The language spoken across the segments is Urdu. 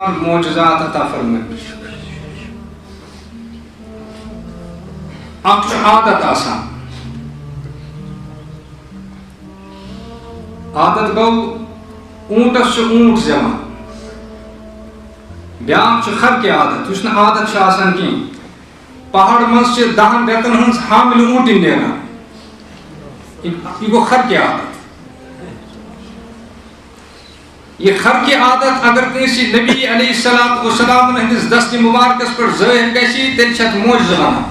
معجزات عطا فرمائے. اکھ عادت آسان. عادت گو اونٹس اونٹ زمان. بیاکھ خر کی عادت اس عادت آسان کی پہاڑ مز 10 ریتن ہنس حامل اونٹ نیران. یہ گو خر کی عادت. یہ خر کی عادت اگر کسی نبی علیہ السلام ہندس دست مبارکس پر ظاہر گژھی تیل چھت معجزہ ونان.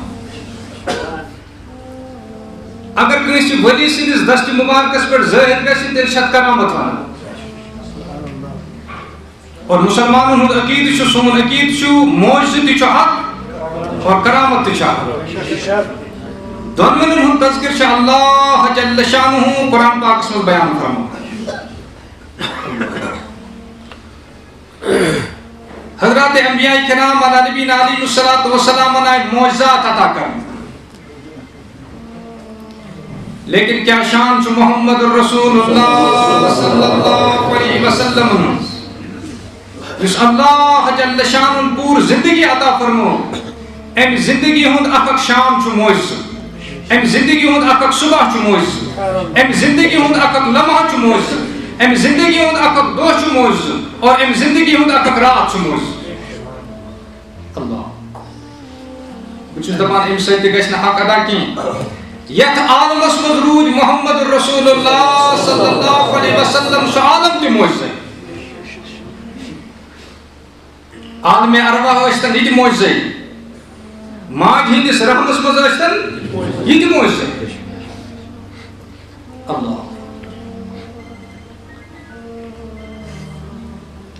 اگر کسی ولی سندس دست مبارکس پر ظاہر گژھی تیل چھت کرامت ونان. اور مسلمانوں ہند عقید چھ سون عقید چھ معجزہ تہ چھ حق اور کرامت تہ چھ حق. دونوں ہند تذکر چھ اللہ جل شانہ قرآن پاک میں بیان فرمایا. حضرات انبیاء کرام علی نبینا علیہ السلام نے معجزات عطا کریں. لیکن کیا شان چھ محمد رسول اللہ صلی اللہ علیہ وسلم اس اللہ جل شان پور زندگی عطا فرمو. ام زندگی ہند اخ شام چھ معجزہ. ام زندگی ہند اخ صبح چھ معجزہ. ام زندگی ہند اخ لمحہ چھ معجزہ. ام زندگی ہند اخ دو چھ معجزہ. اور ام زندگی ہند اخ رات چھ معجزہ. اللہ بچ دپان ام سۭتۍ گژھِ نہٕ حق ادا کینٛہہ. یتھ عالمس منٛز روٗدۍ محمد رسول اللہ صلی اللہ علیہ وسلم سُہ عالم تہِ معجزے. عالم ارواح ٲسۍتن یہِ تہِ معجزے. ماجہِ ہٕنٛدِس رحمس منٛز ٲسۍتن یہِ تہِ معجزے. اللہ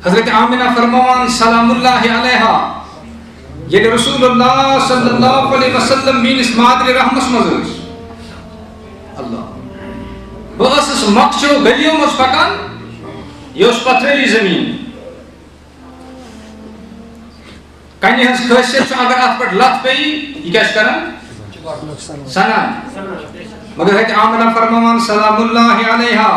حضرت آمنہ فرمان سلام اللہ علیہا ییٚلہِ رسول اللہ صلی اللہ علیہ وسلم میٲنِس مادرِ رحمس منٛز ٲسۍ. اللہ بہٕ ٲسٕس مۄکھچو گلیو منٛز پکان. یہِ اوس پتھرٲلی زمیٖن. کنہِ ہٕنٛز خٲصیت چھُ اگر اتھ پٮ۪ٹھ لتھ پیٚیہِ یہِ کیٛاہ چھُ کران سنان. مگر حضرت آمنہ فرمان سلام اللہ علیہا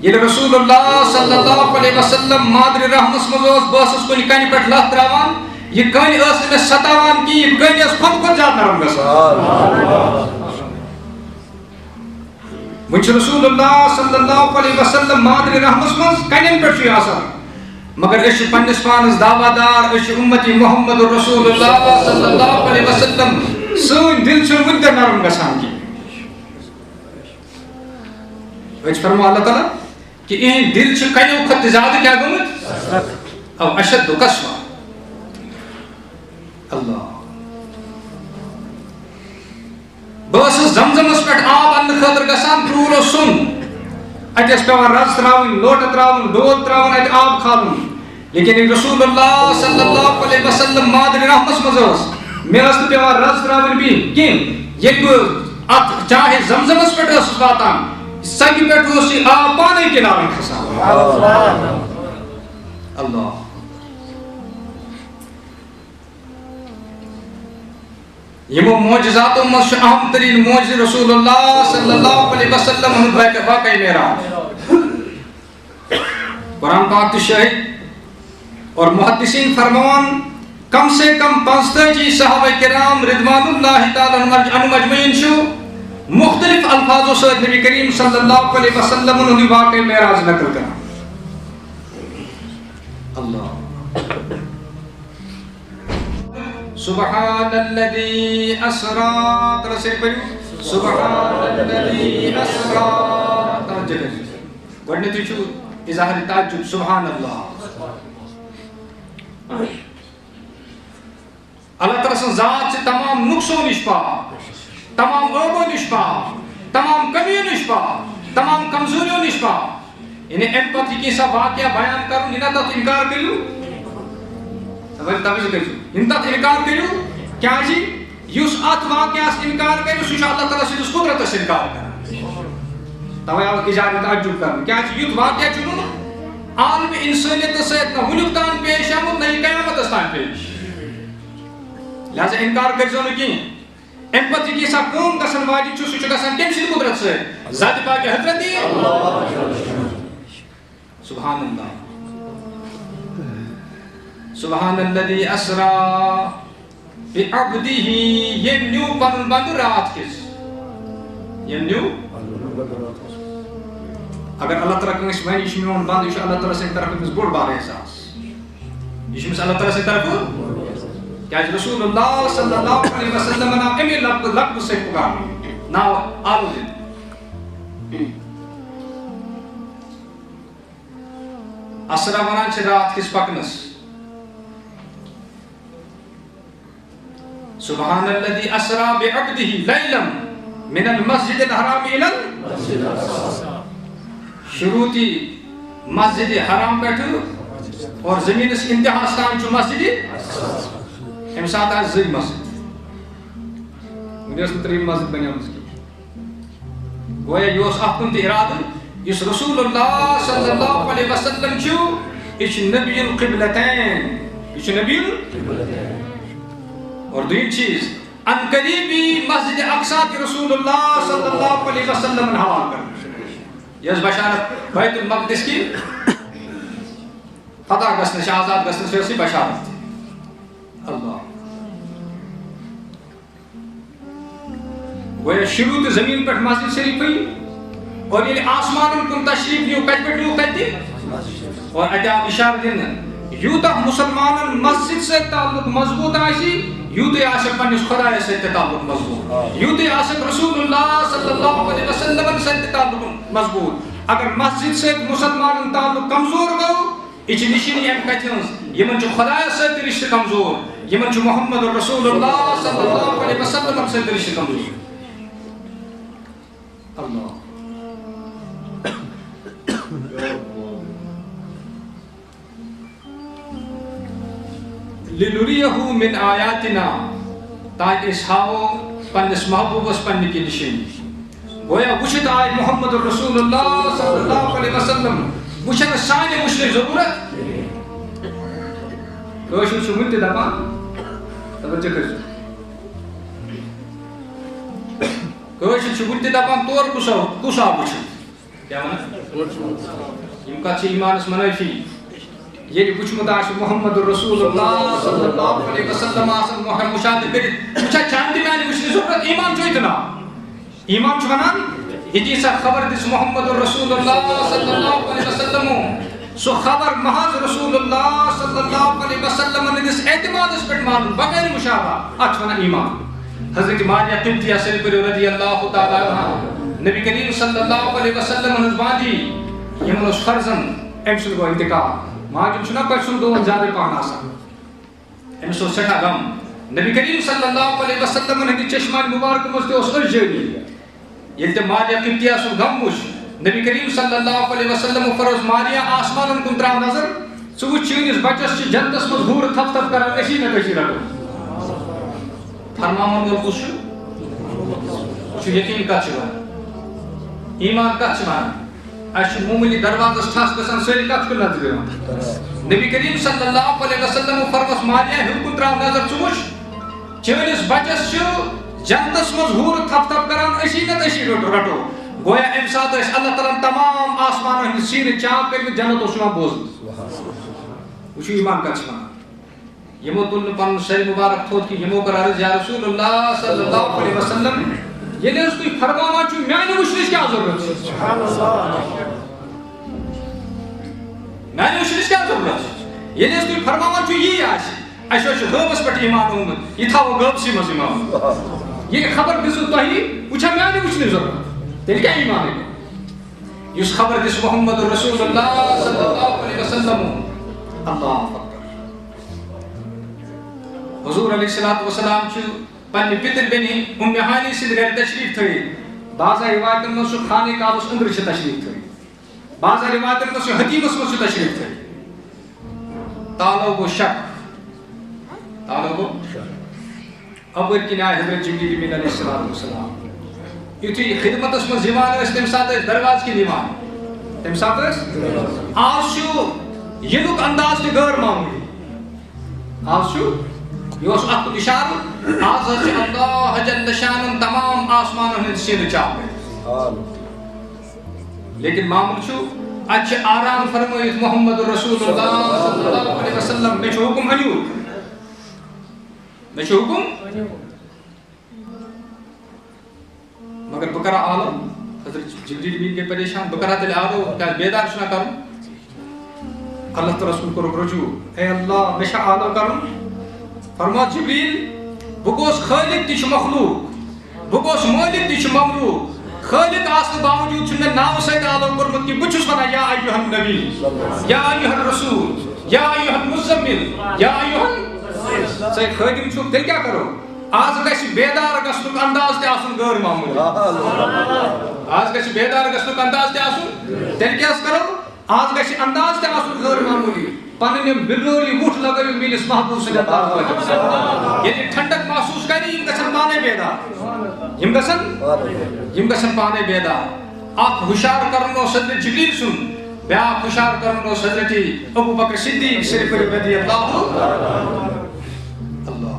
ییٚلہِ رسول اللہ صلی اللہ علیہ وسلم مادرِ رحمس منٛز اوس بہٕ ٲسٕس کُنہِ کنہِ پٮ۪ٹھ لتھ تراوان. یہ کٔنۍ ٲس نہٕ مےٚ ستاوان کِہیٖنۍ. یہِ کٔنۍ ٲس کھۄتہٕ کھۄتہٕ زیادٕ نرم گژھان. وۄنۍ چھُ رسول اللہ صلی اللہ علیہ وسلم مادرِ رحمس منٛز کنٮ۪ن پٮ۪ٹھ چھُ یہِ آسان. مگر أسۍ چھِ پننِس پانس دعوادار. أسۍ چھِ اُمتی محمد رسول اللہ صلی اللہ علیہ وسلم. سٲنۍ دل چھُنہٕ وُنہِ تہِ نرم گژھان کینٛہہ. وۄنۍ چھُ فرماوان اللہ تعالیٰ کہ اِہِنٛدۍ دل چھِ کنیو کھۄتہٕ تہِ زیادٕ کیٛاہ گٔمٕتۍ او اشد قسوہ. اللہ بہٕ ٲسٕس زمزمس پٮ۪ٹھ آب اننہٕ خٲطرٕ گژھان. کرٛوٗل اوس سوٚن. اَتہِ ٲس پٮ۪وان رز ترٛاوٕنۍ لوٹہٕ ترٛاوُن ڈول ترٛاوُن اَتہِ آب کھالُن. لیکن رسول اللہ صلی اللہ علیہ وسلم مادرِ رحمس منٛز ٲس. مےٚ ٲس نہٕ پٮ۪وان رز ترٛاوٕنۍ بیٚیہِ کینٛہہ. ییٚلہِ بہٕ اتھ چاہے زمزمس پٮ۪ٹھ ٲسٕس واتان سنگہِ پٮ۪ٹھ اوس یہِ آب پانے کِنارن کھسان. اللہ یمو معجزاتو منٛز چھُ اہم ترین معجزٕ رسول اللہ صلی اللہ علیہ وسلم ہُنٛد واقعہ معراج. قرآن پاک تہِ شاہد اور محدثین فرماوان کم سے کم 45 صحابہ کرام رضوان اللہ تعالیٰ عنہم مجمعین چھُ مختلف الفاظوں سے نبی کریم صلی اللہ علیہ وسلم ہُنٛد واقعہ معراج نقل کران. اللہ سبحان الذي اسرا ترى سے پڑھو سبحان الذي اسرا. گۄڈنیٚتھٕے چھُ اظہار تعجب سبحان اللہ. اللہ تعالیٰ سٕنٛز ذات چھِ تمام نقصو نِش پاک, تمام عٲبو نِش پاک, تمام کمیو نِش پاک, تمام کمزوریو نِش پاک. یعنی امہِ پتہٕ یہِ کینٛژھا واقعہ بیان کرُن یہِ نہ تتھ انکار کٔرِو. توجہ کٔرِو یِم تتھ انکار کٔرِو کیٛازِ یُس اتھ واقعس انکار کرِ سُہ چھُ اللہ تعالیٰ سٕنٛدِس قُدرتس انکار کران. توے آو اظہار تعجب کرنہٕ کیٛازِ یُتھ واقعہ چھُنہٕ نہٕ عالمِ انسٲنیتس سۭتۍ نہ وُنیُک تام پیش آمُت نہ یہِ قیامتس تام پیش. لہذا انکار کٔرۍزیٚو نہٕ کینٛہہ. امہِ پتہٕ یہِ کینٛژھا کٲم گژھن واجِنۍ چھُ سُہ چھُ گژھان کٔمۍ سٕنٛدِ قُدرت سۭتۍ ذاتِ پاکِ حضرت سبحان اللہ. سبحان الذي اسرا بعبده یم نیو پنن بند رات کس یم نیو اگر اللہ تعالیٰ کنس ون یہ میون بند یہ اللہ تعالیٰ سند طرف بوڑ بار احساس یہ اللہ تعالیٰ سند طرف کیا رسول اللہ صلی اللہ علیہ وسلم نا امی لفظ سے پکار نا آلو دن اسرا ونان چھ رات کس پکنس سبحان الذي اسرا بعبده ليلا من المسجد الحرام الى المسجد الاقصى شروطی مسجد حرام بیٹھو اور زمین اس انتہا ستان چو مسجد امسات آج زی مسجد مجھے ترین مسجد بنیا مسجد گویا یہ اس احکم تی ارادہ اس رسول اللہ صلی اللہ علیہ وسلم چھو اچھ نبی القبلتین اچھ نبی القبلتین اور دویم چیز ان قریبی مسجد اقصی کی رسول اللہ صلی اللہ علیہ وسلم نے حوال کر یہ بشارت بیت المقدس کی فتح گسنش آزاد گسنش ویسی بشارت تھی اللہ گویا شروع زمین پر مسجد شریف ہوئی اور یہ آسمان کن تشریف نیو کج پر نیو کج دی اور اجاب اشارت دینا یوتا مسلمان مسجد سے تعلق مضبوط آئیسی یوتے عاشق پنیس خدا سے تعلق مضبوط یوتے عاشق رسول اللہ صلی اللہ علیہ وسلم سے تعلق مضبوط اگر مسجد سے مسلمان تعلق کمزور گو اچھ نشینی ایم کہتنس یمن جو خدا سے رشتہ کمزور یمن جو محمد رسول اللہ صلی اللہ علیہ وسلم سے رشتہ کمزور اللہ لِنُرِيَهُ مِنْ آیَاتِنَا تاکہ اسحاو پنس محبوب اس پنی کی نشینی گویا وشت آئے محمد رسول اللہ صلی اللہ علیہ وسلم وشت سانی مشرق ضرورت کوشش شو ملتی دبا توجہ کرو کوشش شو ملتی دبا طور کسا وشت کیا منا یم کا چھ ایمان اس منافی یہ وچمت آش محمد رسول اللہ صلی اللہ علیہ وسلم آسن مشاہدہ کرت وچھا چاندی میں آنی وچھنی ضرورت ایمان جو اتنا ایمان جو بنان یہ جیسا خبر دس محمد رسول اللہ صلی اللہ علیہ وسلم سو خبر محض رسول اللہ صلی اللہ علیہ وسلم نے دس اعتماد اس پر معلوم بغیر مشاہدہ اچھونا ایمان حضرت ماریہ قبطیہ سلپر رضی اللہ تعالیٰ عنہ نبی کریم صلی اللہ علیہ وسلم نزبان دی یہ منوس فرزن امسل کو انتقال ماجم چھنا پرسن دون زیادہ پاہن آسا ہم سو سٹھا غم نبی کریم صلی اللہ علیہ وسلم نے چشمان مبارک مجھتے اس ارجنی یہ تے ماریہ قبطیہ سو غم مجھ نبی کریم صلی اللہ علیہ وسلم فروز ماریہ آسمان کن تراؤ نظر سو چین اس بچس چی جنتس مظہور تھپ تھپ کر اسی نہ کسی رکھو فرمامن گل کچھ یقین کا چھوان ایمان کا چھوان اش مومنی دروازہ ٹھاس گژھان سٲری کتھ کُن نظر دِوان نبی کریم صلی اللہ علیہ وسلم فرموس ماریہ ہیوٚکُن ترٛاو نظر ژٕ وٕچھ چٲنِس بچس چھُ جنتس منٛز ہوٗر تھپ تھپ کران أسی نتہٕ أسی رٹو گویا اَمہِ ساتہٕ ٲسۍ اللہ تعالیٰ تمام آسمانن ہٕنٛدۍ سیٖنہٕ چاک کٔرمٕتۍ جنت اوس یِوان بوزنہٕ وٕچھِو ایمان کتھ چھِ ونان یِمو تُل نہٕ پنُن سر مبارک تھوٚد کہِ یِمو کٔر عرض یا رسول اللہ صلی اللہ علیہ وسلم ییٚلہِ حظ تُہۍ فرماوان چھِو میانہِ وٕچھنٕچ کیٛاہ ضروٗرت چھِ میانہِ وٕچھنٕچ کیٛاہ ضروٗرت چھِ ییٚلہِ حظ تُہۍ فرماوان چھِو یی آسہِ اَسہِ حظ چھُ غٲبس پٮ۪ٹھ ایمان اومُت یہِ تھاوو غٲبسٕے منٛز ایمان ییٚلہِ خبر دِژوٕ تۄہہِ وۄنۍ چھا میانہِ وٕچھنٕچ ضروٗرت تیٚلہِ کیٛاہ ایمانٕے یُس خبر دِژ محمد رسول اللہ صلی اللہ علیہ وسلم اللہ حضور علیہ الصلوۃ والسلام چھُ پننہِ پِتٕر بیٚنہِ اُمہِ ہانی سٕنٛدِ گرِ تشریٖف تھٲوِتھ بعضا روایتن منٛز چھُ خانہ کعبس أنٛدرٕ چھِ تشریٖف تھٲوِتھ بعضا روایتن منٛز چھُ حتیٖمس منٛز چھُ تشریٖف تھٲوِتھ تالو گوٚو شک تالو گوٚو اَپٲرۍ کِنۍ آے حضرت جبریٖل أمیٖن علیہ الصلوۃ والسلام یُتھُے خدمتس منٛز یِوان ٲسۍ تَمہِ ساتہٕ ٲسۍ دروازٕ کِنۍ یِوان تَمہِ ساتہٕ ٲسۍ آز چھُ یِنُک انداز تہِ غٲر معموٗلی آز چھُ یہ اوس اکھ اِشارٕ آز حظ چھُ اللہ جل شانُن تمام آسمانن ہٕنٛدۍ سیٖنہٕ چاک کٔرِتھ لیکن معاملہٕ چھُ اچھا آرام فرمائیت محمد رسول اللہ صلی اللہ علیہ وسلم میں حکم انیو میں حکم مگر بکرا آلو حضرت جبریل بھی کے پریشان بکرا دل آلو کیا بیدار شنا کروں اللہ تعالی رسول کو رجوع اے اللہ میں آلو کروں فرما جبریل بگوس خالق تیش مخلوق بگوس مالک تیش مملوک خالق آسن باوجود چھنے ناو سید آلو کرمت کی بچس ونا یا ایوہ النبی یا ایوہ الرسول یا ایوہ المزمل یا ایوہ سید خادم چھوک دل کیا کرو آج گیسی بیدار گسنک انداز تے آسن غیر معمولی آج گیسی بیدار گسنک انداز تے آسن دل کیا کرو آج گیسی انداز تے آسن غیر معمولی پاننیم بلوری ووٹ لگوی میلس محبوب صلی اللہ علیہ وسلم یعنی ٹھنڈک محسوس کری یم گسن پانے بیدار یم گسن پانے بیدار آپ ہوشار کرنو صدر جبریل سن بیا ہوشار کرنو حضرت ابو بکر صدیق شریف رضی اللہ اللہ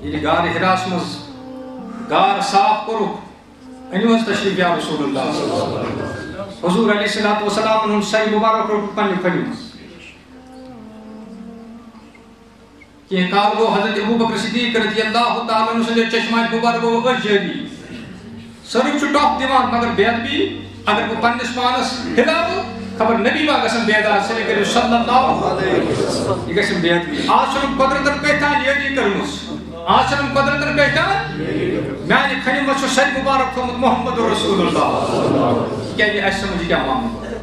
یہ غار حراس مز غار صاف کرو انیوز تشریف یا رسول اللہ حضور علیہ السلام انہوں صحیح مبارک رو پنی پھلی کہ کارگو حضرت ابو بکر صدیق رضی اللہ تعالیٰ عنہ سے چشمہ مبارک و جہری صرف چھو ٹاپ دیوان مگر بیعت بھی اگر وہ پنس پانس ہلاو خبر نبی با قسم بیعدار سے لکر صلی اللہ علیہ وسلم یہ قسم بیعت بھی آسرم قدرتن کہتا ہے یہ کرمس آسرم قدرتن کہتا ہے میں نے کھنی مجھو صحیح مبارک تھا محمد رسول اللہ کیا یہ ایسا مجھے کیا معامل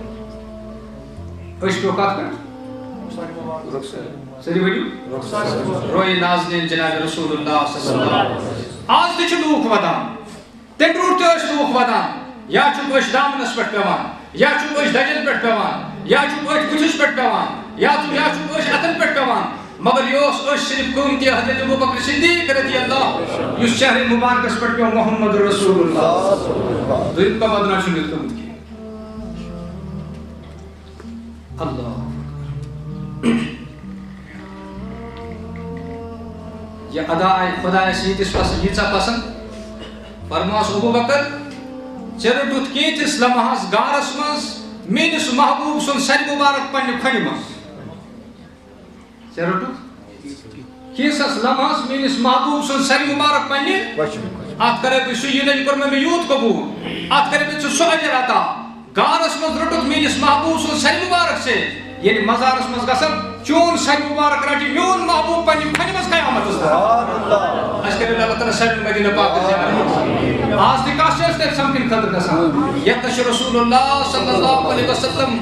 اس کو کہا کر سری ویڈیو روی نازنین جناب رسول اللہ صلی اللہ علیہ وسلم آج تیچ لوک ودان تکرور تیوش لوک ودان یا چوکوش دامنس پٹ پیوان یا چوکوش دجل پٹ پیوان یا چوکوش کچھش پٹ پیوان یا چوکوش اتن پٹ پیوان مگر یوس اوش صرف قومتی حضرت ابو بکر صدیق رضی اللہ یوس شہر مبارکس پٹ پیوان محمد رسول اللہ دویم کا بدنا شنید قومت کی اللہ یہ ادا خدا سید اس پاس یہ پسند فرماس ابو بکر چرٹوت کیتس لمحس گارس مز مینس محبوب سن سر مبارک پنہ کھنہ مز چرٹوت کیسس لمحس مینس محبوب سن سر مبارک پنہ ات کرے بہ سہ یہ کور میں یوت قبول ات کرے بہ سہ اجر عطا گارس مز رٹوت مینس محبوب سن سر مبارک سے یعنی مزارس مز گسن چون سر مبارک رٹی میون محبوب پنہ کھنہ مز قیامت سبحان اللہ اشکر اللہ تعالی سر مدینہ پاک زیارت آج دی کاشر سے سمکن خطر گسان یتش رسول اللہ صلی اللہ علیہ وسلم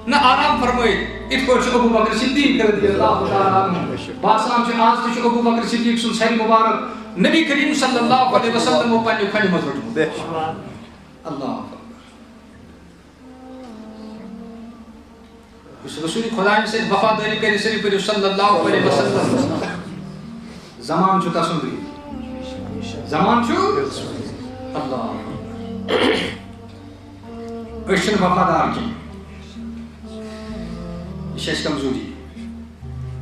نہ آرام فرمائے ات کو ابو بکر صدیق رضی اللہ تعالی عنہ باسام سے آج تش ابو بکر صدیق سن سر مبارک نبی کریم صلی اللہ علیہ وسلم پنہ کھنہ مز رٹو اللہ اس رسول خدا سے وفاداری کرے صرف صلی اللہ علیہ وسلم زمان چھو تسن دی زمان چھو اللہ اشن وفادار کی یہ کمزوری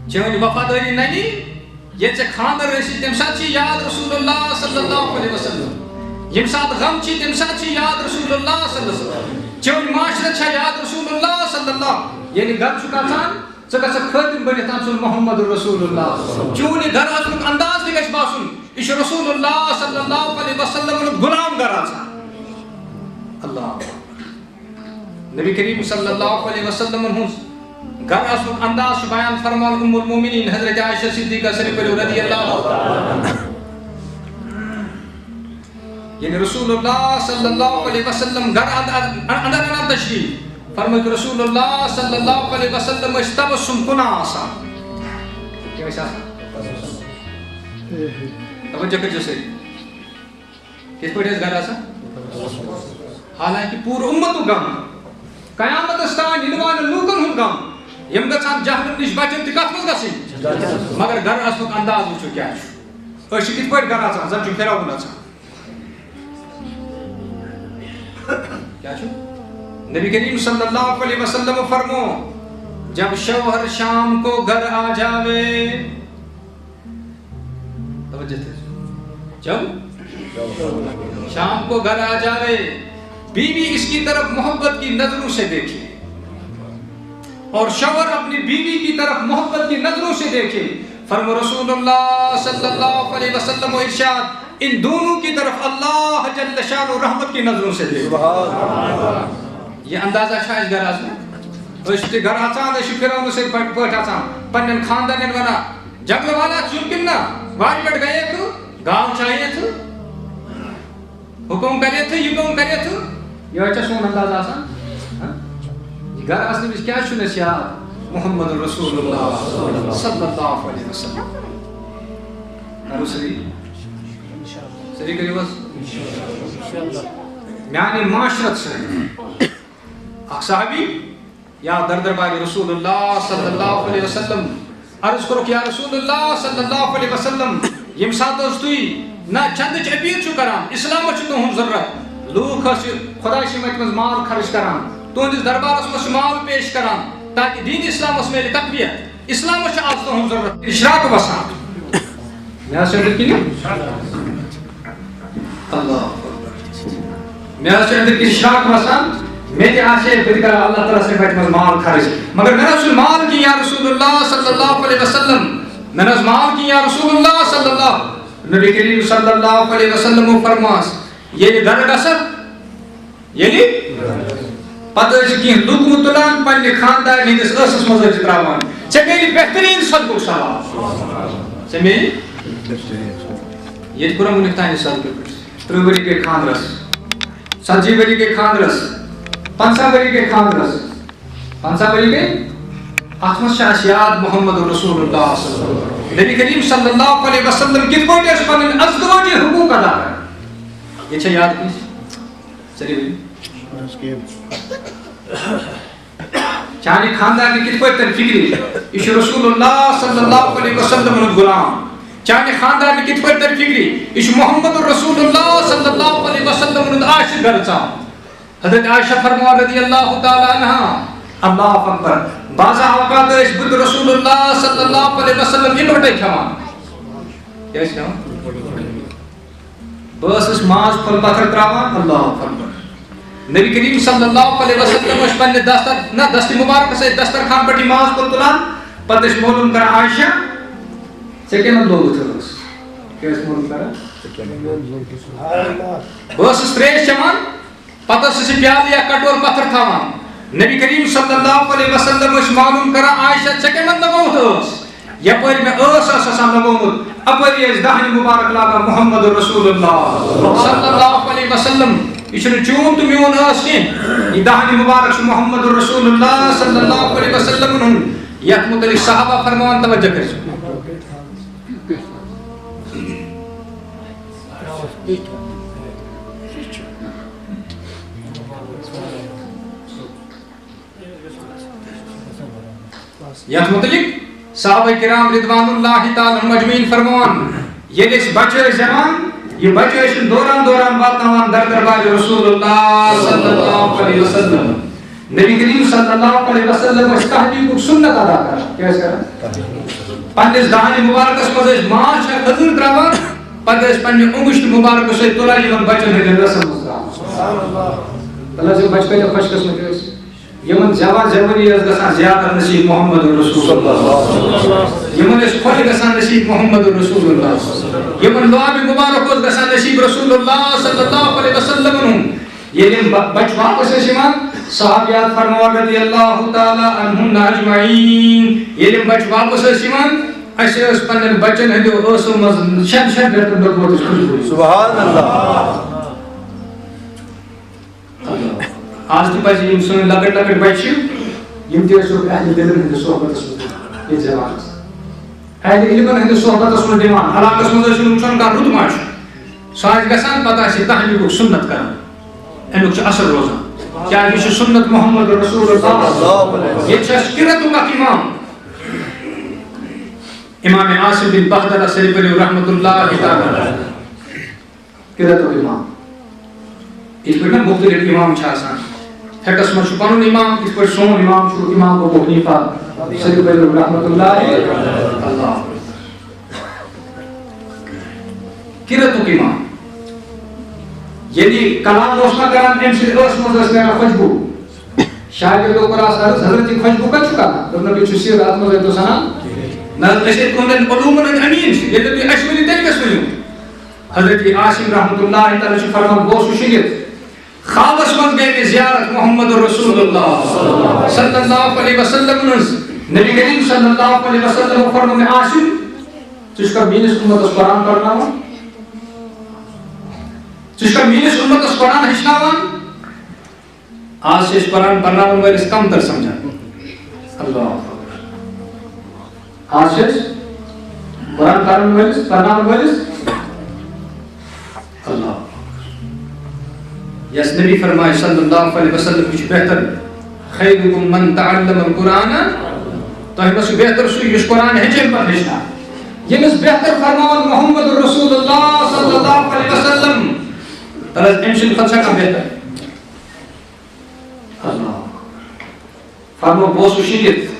چون وفاداری نہیں یہ چھ خاندر رسی تم ساتھ چھ یاد رسول اللہ صلی اللہ علیہ وسلم یم ساتھ غم چھ تم ساتھ چھ یاد رسول اللہ صلی اللہ علیہ وسلم چون معاشرت چھ یاد رسول اللہ صلی اللہ یعنی گھر چھکا چان چکا سا خادم بنیتان سن محمد رسول اللہ چون یہ گھر آسن انداز نگش باسن اس رسول اللہ صلی اللہ علیہ وسلم غلام گھر آسان اللہ نبی کریم صلی اللہ علیہ وسلم گھر آسن انداز بیان فرمان ام المومنین حضرت عائشہ صدیقہ شریف رضی اللہ یعنی رسول اللہ صلی اللہ علیہ وسلم گھر اندر تشریف فرمائے رسول اللہ صلی اللہ علیہ وسلم تبسم کنا آسان کیا ایسا توجہ کر جو سے کس پر اس گھر آسان حالانکہ پور امت غم قیامت استان ہنوان لوکن ہن غم یم گژھان جہنم نش بچن تہ کتھ مز گژھن مگر گھر آسنک انداز وچھو کیا چھ أسۍ کِتھ پٲٹھۍ گھر آسان زن چھُ پھیراوُن آسان کیا چھُ نبی کریم صلی اللہ علیہ وسلم فرمو جب شوہر شام کو گھر آ جاوے توجہ تھے جب شام کو گھر آ جائے بیوی اس کی طرف محبت کی نظروں سے دیکھے اور شوہر اپنی بیوی کی طرف محبت کی نظروں سے دیکھے. فرمو رسول اللہ صلی اللہ علیہ وسلم و ارشاد ان دونوں کی طرف اللہ جل شان و رحمت کی نظروں سے دیکھے. یہ اندازہ شاید گھر آسان اس گھر آسان اس فرعون سے پٹ آسان پنن خاندان ونا جنگل والا چونکن نا وار پٹ گئے تو گاؤں چاہیے تو حکم کرے تھے یہ کرے تو یہ اچھا سون اندازہ آسان گھر آسان میں کیا چھو نصیحت محمد رسول اللہ صلی اللہ علیہ وسلم کرو سری کریو بس میانے معاشرت سے اک صحابی یا دربار رسول اللہ صلی اللہ علیہ وسلم عرض کرو کہ یا رسول اللہ صلی اللہ علیہ وسلم یم سات دوستوی نہ چند اپیل چھو کران اسلام چھو تہن ضرورت لوگ خدا شمت میں مال خرچ کران تہندس دربارس میں مال پیش کران تاکہ دین اسلام اس میں تقویت اسلام چھو آج تہن ضرورت اشراق وسان میں سے اندر کی اللہ میں سے اندر کی اشراق وسان میرے آشے بدکر اللہ تعالیٰ سے بیٹھ میں مال خرچ مگر میں رسول مال کی یا رسول اللہ صلی اللہ علیہ وسلم میں نے مال کی یا رسول اللہ صلی اللہ نبی کریم صلی اللہ علیہ وسلم فرماس یہ گھر گسر یہ پتہ کی لوگ تلان پنہ خاندان ہندس ٲسس منٛز تراوان ژےٚ گٔیی بہتریٖن صدقُک ثواب ژےٚ میلہِ ییٚتہِ کوٚرُم وُنیُک تانۍ صدقہٕ 30 ؤری گٔے خاندرس 40 ؤری گٔے خاندرس 50 ؤری گٔے خاندرس 50 ؤری گٔے اتھ منٛز چھِ اَسہِ یاد محمد رسول اللہ صلی اللہ علیہ وسلم نبی کریم صلی اللہ علیہ وسلم کِتھ پٲٹھۍ ٲسۍ پنٕنۍ ازدواجی حقوٗق ادا کران یہِ چھا یاد کٲنٛسہِ سٲری ؤنِو چانہِ خاندان کِتھ پٲٹھۍ تر فکری یہِ چھُ رسول اللہ صلی اللہ علیہ وسلم ہُنٛد غلام چانہِ خاندان کِتھ پٲٹھۍ تر فکری یہِ چھُ محمد رسول اللہ صلی اللہ علیہ وسلم ہُنٛد عاشق گرژان حضرت عائشہ فرماوان رضی اللہ تعالی عنہا اللہ اکبر بعض اوقات ٲسۍ بہٕ رسول اللہ صلی اللہ علیہ وسلم اِکوٹے کھٮ۪وان کیٛاہ ٲسۍ کھٮ۪وان بہٕ ٲسٕس ماز پھوٚل پتھر تراوان اللہ اکبر نبی کریم صلی اللہ علیہ وسلم ٲسۍ پننہِ دستر نہ دستہِ مبارکس سۭتۍ دسترخان پٮ۪ٹھ ماز پھوٚل تُلان پتہٕ ٲسۍ معلوم کران عائشہ ژےٚ کیٚمۍ لوگُتھ ٲس کیٛاہ ٲسۍ معلوم کران بہٕ ٲسٕس ترٛیش چٮ۪وان پتہٕ ٲسٕس یہِ پیالہٕ یا کٹور پتھر تھاوان نبی کریم صلی اللہ علیہ وسلم ٲسۍ معلوم کران عائشہ ژےٚ کیٚمۍ لگومُت ٲس یپٲرۍ مےٚ ٲس آسان لگومُت اپٲری ٲسۍ دہنہِ مُبارک لاگان محمد رسول اللہ صلی اللہ علیہ وسلم یہ چھُنہٕ چون تہٕ میون ٲس کینٛہہ یہِ دہنہِ مُبارک چھُ محمد رسول اللہ صلی اللہ علیہ وسلم ہُنٛد یتھ متعلق صحابہ فرماوان توجہ کٔرِو یتھ متعلق صحابہ کرام رضوان اللہ تعالی مجمعین فرماوان ییٚلہِ أسۍ بچہِ ٲسۍ زٮ۪وان یہ بچے ٲسۍ دوران دوران واتناوان دربار رسول اللہ صلی اللہ علیہ وسلم نبی کریم صلی اللہ علیہ وسلم ٲسۍ تحقیٖقُک سنت ادا کران کیٛاہ ٲسۍ کران پننِس دہنہِ مُبارکس منٛز ٲسۍ ماز یا کھٔزٕر تراوان پتہٕ ٲسۍ پننہِ انگشتہٕ مُبارکہٕ سۭتۍ تُلان یِمن بچن ہٕنٛدٮ۪ن رسن منٛز تراوان تلہٕ بچہِ کۭتیاہ خۄش قٕسمٕتۍ ٲسۍ یمن زیوان زیوری ٲس گژھان زیادٕ نصیب محمد رسول اللہ یمن ٲسۍ خۄش گژھان نصیب محمد رسول اللہ یمن لعاب مبارک اوس گژھان نصیب رسول اللہ صلی اللہ علیہ وسلم ہُنٛد ییٚلہِ یِم بچہِ واپس ٲسۍ یِوان صحابیات فرماوان رضی اللہ تعالی عنہم اجمعین ییٚلہِ یِم بچہِ واپس ٲسۍ یِوان اَسہِ ٲس پننٮ۪ن بچن ہٕنٛدیو ٲسو منٛز 6 رٮ۪تن لوٚگمُت خوشبوٗ سبحان اللہ آج تہِ پزِ یِم سٲنۍ لۄکٕٹۍ لۄکٕٹۍ بچہِ چھِ یِم تہِ ٲسِکھ اہلِ دِلن ہٕنٛدِس صحبتس منٛز ییٚتہِ زٮ۪وان اہلِ علمن ہٕنٛدِس صحبتس منٛز دِوان علاقس منٛز ٲسۍ وٕچھان کانٛہہ رُت ما چھُ سُہ آسہِ گژھان پتہٕ آسہِ یہِ تحلیٖقُک سُنت کران امیُک چھُ اثر روزان کیٛازِ یہِ چھُ سُنت محمد رسول اللہ ییٚتہِ چھُ اَسہِ قِرتُک اکھ امام امام عاصم بن بہدلہ سٲری پٔرِو رحمتہ اللہ تعالیٰ قِرتُک امام یِتھ پٲٹھۍ نا مختلف امام چھِ آسان فقہس منٛز چھُ پنُن امام یِتھ پٲٹھۍ سون امام چھُ امام ابو حنیفہ سٲری پٔرِو رحمتہ اللہ کرتک ایمان یعنی کلام اوس نہ کران امہ سۭتۍ ٲس منٛز ٲس نیران خوشبو شاگردو کوٚر عرض حضرت یہ خوشبو کتہِ چھُ کران دوٚپُن یہِ چھُ سیٖر اتھ منٛز ٲسۍتو سنان نہ أسۍ تُہنٛدٮ۪ن علوٗمن ہٕنٛدۍ أمیٖن چھِ ییٚلہِ تُہۍ اَسہِ ؤنِو تیٚلہِ کیٛاہ ؤنِو حضرت عاصم رحمۃ اللہ تعالیٰ چھُ فرمان بہٕ اوسُس شٔنگِتھ خوابس منٛز گٔے مےٚ زیارت محمد رسول اللہ صلی اللہ علیہ وسلم ہٕنٛز نبی کریم صلی اللہ علیہ وسلم فرمو مےٚ عاصم ژٕ چھُکھا میٲنِس اُمتس قرآن پرناوان ژٕ چھُکھا میٲنِس اُمتس قرآن ہیٚچھناوان آز چھِ أسۍ قرآن پرناون وٲلِس کم تر سمجھان اللہ آج چھِ أسۍ قرآن پرناون وٲلِس اللہ یس نبی فرمائے صلی اللہ علیہ وسلم یہ بہتر خیرکم من تعلم القرآن تۄہہِ منٛز چھُ بہتر سُہ یُس قرآن ہیٚچھِ پتہٕ ہیٚچھنا ییٚمِس بہتر فرماوان محمد رسول اللہ صلی اللہ علیہ وسلم تل حظ أمۍ سٕنٛدِ کھۄتہٕ چھا کانٛہہ بہتر اللہ فرمو بہٕ اوسُس شٔنگِتھ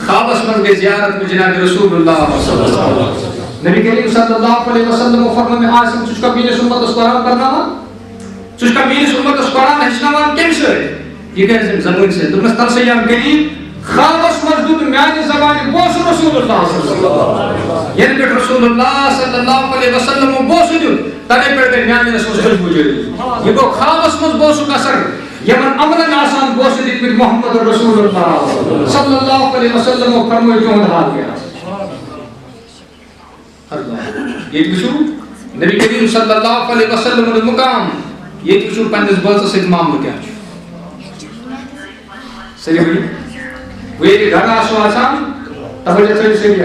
خوابس منٛز گٔے زیارت میں جناب رسول اللہ صلی اللہ علیہ وسلم نبی کریم صلی اللہ علیہ وسلم فرمو مےٚ عاصم ژٕ چھُکھا میٲنِس اُمتس قرآن پرناوان ژٕ چھُکھا میٲنِس اُمتس قرآن ہیٚچھناوان کمہِ سۭتۍ یہِ کٔرۍ زِ زبٲنۍ سۭتۍ دوٚپنس تل سا یا غریٖب خوابس منٛز دیُت میانہِ زبانہِ بہٕ اوسُس رسول اللہ صلی اللہ علیہ وسلم ییٚلہِ پٮ۪ٹھ رسول اللہ صلی اللہ علیہ وسلم بوسہٕ دیُت تَنَے پٮ۪ٹھ گٔے میانہِ رسول خوشبوٗ جٲری یہِ گوٚو خوابس منٛز بوسُک اثر یمن عملن آسان بوسہٕ دِتمٕتۍ محمد رسول اللہ صلی اللہ علیہ وسلم فرموو تِہُنٛد حال کیٛاہ اللہ ییٚتہِ وٕچھو نبی کریم صلی اللہ علیہ وسلم ہُنٛد مقام ییٚتہِ وٕچھو پننِس بٲژس سۭتۍ معاملہٕ کیٛاہ چھُ سٲری ؤنِو وۄنۍ ییٚلہِ گرٕ آسو آسان توجہ تھٲیِو سٲری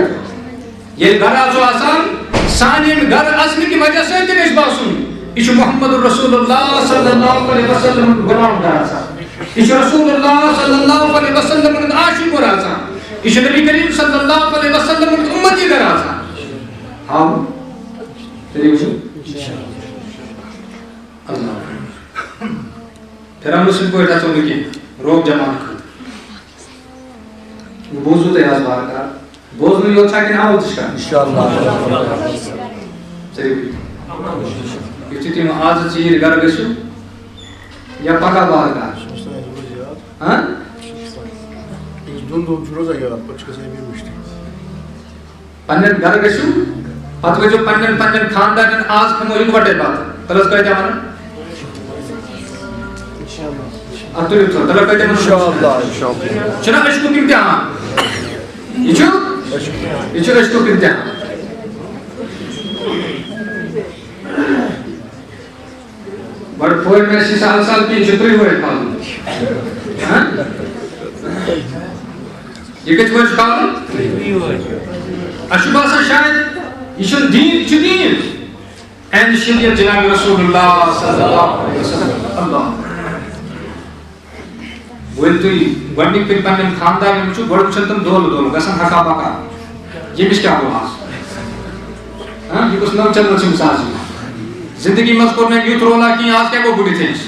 ییٚلہِ گرٕ آسو آسان سانہِ ییٚمہِ گرٕ اژنہٕ کہِ وجہ سۭتۍ تہِ گژھِ باسُن یہ چھُ محمد رسول اللہ صلی اللہ علیہ وسلم ہُنٛد غلام گر آسان یہ چھُ رسول اللہ صلی اللہ علیہ وسلم ہُنٛد عاشق گر آسان یہ چھُ نبی کریم صلی اللہ علیہ وسلم ہُنٛد اُمتی گر آسان آو تیٚلہِ وٕچھِو اللہ پھِران سٕنٛدۍ پٲٹھۍ اژو نہٕ کینٛہہ روب جماعت خٲطرٕ بوٗزوٕ تۄہہِ آز وارٕکار بوزنٕے یوت چھا کِنہٕ عمل تہِ چھِ کران انشاءاللہ یُتھُے تِم آز ژیٖرۍ گرٕ گٔژھِو یا پگاہ وارٕکار پننٮ۪ن گرٕ گٔژھِو پتہٕ ؤنۍزیو پننٮ۪ن خاندانٮ۪ن آز کھٮ۪مو اِکوٹے بتہٕ تَلہٕ حظ کۭتیاہ وَنان اَتھ تُلِو تھوڑا تَلہٕ کۭتیاہ وَنان چھُنہ عشقُک اِمتحان یہِ چھُ عشقُک اِمتحان بڑٕ پورِ مےٚ چھِ سہل سہل کِہیٖنۍ چھُ 3 ؤری کھالُن یہِ کٔژِ ؤری چھُ کھالُن اَسہِ چھُ باسان شاید یہ چھُنہٕ دیٖن یہِ چھُ دیٖن اینٛڈ شریعت جناب رسول اللہ صلی اللہ علیہ وسلم اللہ وۄنۍ تُہۍ گۄڈنِکۍ پھِرِ پننٮ۪ن خاندانٮ۪ن وٕچھِو گۄڈٕ وٕچھن تِم دولہٕ دولہٕ گژھن ہکا بکا ییٚمِس کیٛاہ گوٚو آز یہِ کُس نٔو چَنل چھِ أمِس آز زندگی منٛز کوٚر نہٕ أمۍ یُتھ رولا کِہیٖنۍ آز کیٛاہ گوٚو بٔڈِتھ أمِس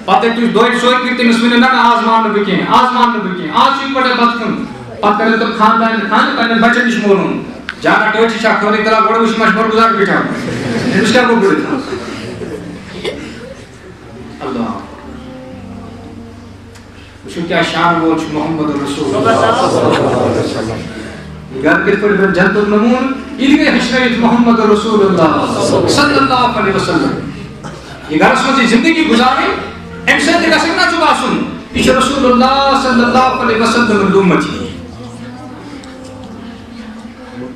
پتہٕ ییٚلہِ تُہۍ دۄہہِ سوے کٔرِتھ تٔمِس ؤنِو نہ نہ آز مانہٕ نہٕ بہٕ کینٛہہ آز مانہٕ نہٕ بہٕ کینٛہہ آز چھُ یِکوٹے بتہٕ کھیوٚن پتہٕ کَرن تِم خاندان پننٮ۪ن بچن نِش مولوٗم جانا ٹٲٹھی چھا خٲرٕے ترا گۄڈٕ وٕچھ ما چھُ برگُزار بیٹھان أمِس کیٛاہ گوٚو بٔڈِتھ اللہ وٕچھِو کیٛاہ شان وول چھُ محمد رسول گرٕ کِتھ پٲٹھۍ بَنہِ جنتُک نموٗنہٕ یہِ تہِ گٔے ہیٚچھنٲیِتھ محمد رسول اللہ صلی اللہ علیہ وسلم یہِ گرس منٛز یہِ زندگی گُزارٕنۍ اَمہِ سۭتۍ تہِ گژھِ نہ چھُ باسُن یہِ چھُ رسول اللہ صلی اللہ علیہ وسلم ہُنٛد اُمتی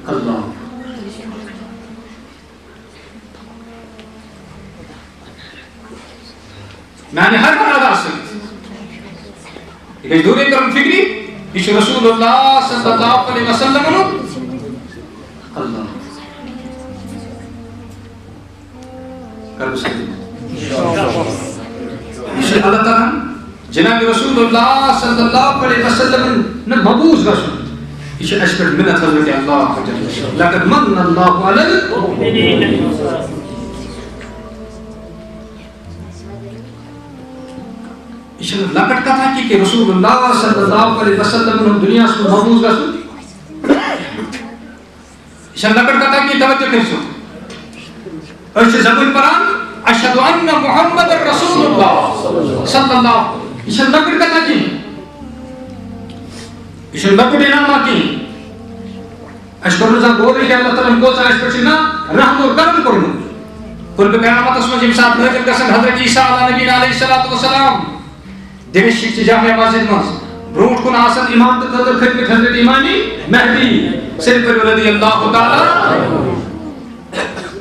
اللہ میانہِ ہر ادا سۭتۍ یہِ گژھِ دوٗرے کرُن فِکرِ یہِ چھُ رسول اللہ صلی اللہ علیہ وسلم ہُنٛد اللہ کر بہٕ یہِ چھُ اللہ تعالیٰ جناب رسول اللہ صلی اللہ علیہ وسلم نہٕ مبوٗز گژھُن یہ چھِ اَسہِ پٮ۪ٹھ مِنت حضرت اللہ لقد من اللہ علی المؤمنین یہ چھنہٕ لۄکٕٹ کتھا کہِ رسول اللہ صلی اللہ علیہ وسلم ہُنٛد دُنیاہس منٛز مبوٗز گژھُن یہ چھنہٕ لۄکٕٹ کتھا کہِ توجہ کٔرِو أش زبون پران أشهد أن محمد رسول الله صلى الله إيشان لکڑ کتا کی إيشان لکڑ ناما کی أشكر نزا گوری کہ اللہ تعالیٰ کو چاہش پچھنا رحم و کرم کرنو قرب قیامت اسمہ جم ساتھ نظر کسن حضرت عیسیٰ علیہ نبی علیہ السلام دمشق چی جامع مسجد مز برونٹ کن آسن امام تقدر خدمت حضرت امامی مہدی سید پر رضی اللہ تعالی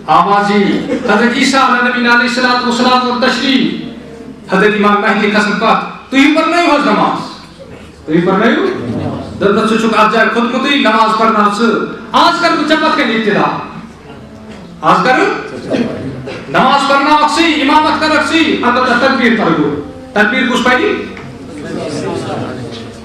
آوازی حضرت عیسیٰ علیہ نبی علیہ السلام اور تشریف حضرت امام مہدی قسم پات تو ہی پر نہیں ہو نماز تو ہی پر نہیں ہو دلت سے چک آج جائے خود مدی نماز پڑھنا سے آج کر مجبت کے ابتدا آج کر نماز پڑھنا اکسی امامت کر اکسی اندر تکبیر پر گو تکبیر کس پڑھی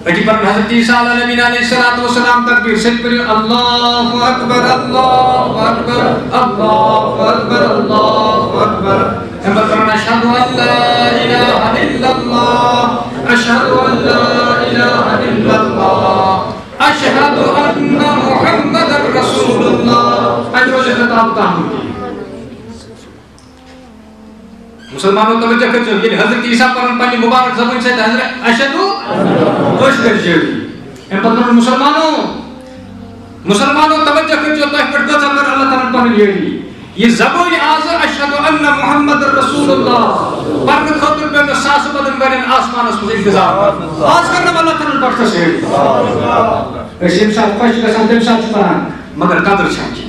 اٹھی پر حضرت عیسیٰ علیہ نبی علیہ السلام تکبیر سید پر اللہ اکبر اللہ اکبر اللہ اکبر اللہ اکبر امبر کرنا اشہدو ان لا الہ الا اللہ اشہدو ان لا الہ الا اللہ اشہدو ان محمد رسول اللہ اجھو سے خطاب تاہم مسلمانوں توجہ کر جو یہ حضرت عیسیٰ پر پانی مبارک زبان سے حضرت اشہدو خوش کر جو ان پتر مسلمانوں توجہ کر جو تاہ پر قضا کر اللہ تعالیٰ پانی لیے یہ زبان آزر اشہدو ان محمد رسول اللہ پر خطر پہ اندر ساس بدن بین آسمان اس مجھے انتظار آج کرنا اللہ تعالیٰ پڑھتا سے ایسی امسال خوش کسان تمسال چپران مگر قدر چھنکی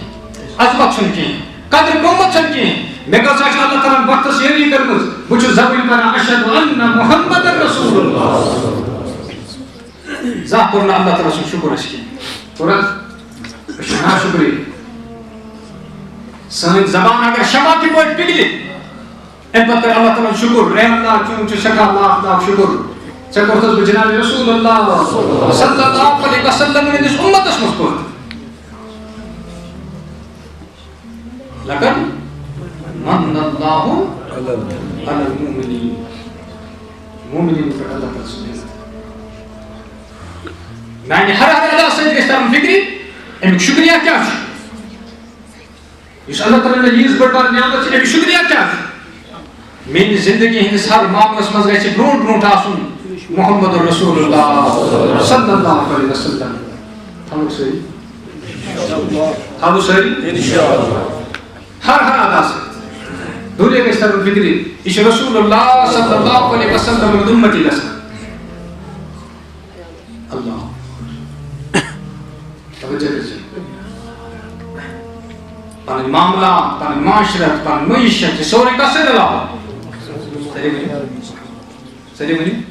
عظمت چھنکی قدر قومت چھنکی میں کہا ساکھ اللہ تعالیٰ وقت سے یہ کرمز بچو زبان پر اشہدو ان محمد رسول اللہ ذات پرنا اللہ تعالیٰ سے شکر اس کی پورت اشنا شکری سنگ زبان اگر شما کی پوٹ پگلی ان پر اللہ تعالیٰ شکر رحم اللہ چونچہ شکا اللہ شکر چکر تز بجناب رسول اللہ صلی اللہ علیہ وسلم نے اس امت اس مذکور لیکن من اللہ علی المؤمنین مومنین پر اللہ تعالیٰ سنید میں نے ہر ادا سید اس طرح فکری ان شکریہ کیا ہے اس اللہ تعالیٰ نے یہ بڑھ بار نعمت سے شکریہ کیا ہے میری زندگی ہندس ہر معاملس مز گئے برونٹ آسن محمد رسول اللہ صلی اللہ علیہ وسلم ہم صحیح انشاءاللہ ہر ادا سے دنیا کے اس طرح فکری اس رسول اللہ صلی اللہ علیہ وسلم میں امتی لسا اللہ توجہ کریں پانی معاملہ پانی معاشرت پانی معیشت سوری کا سے دلا سری منی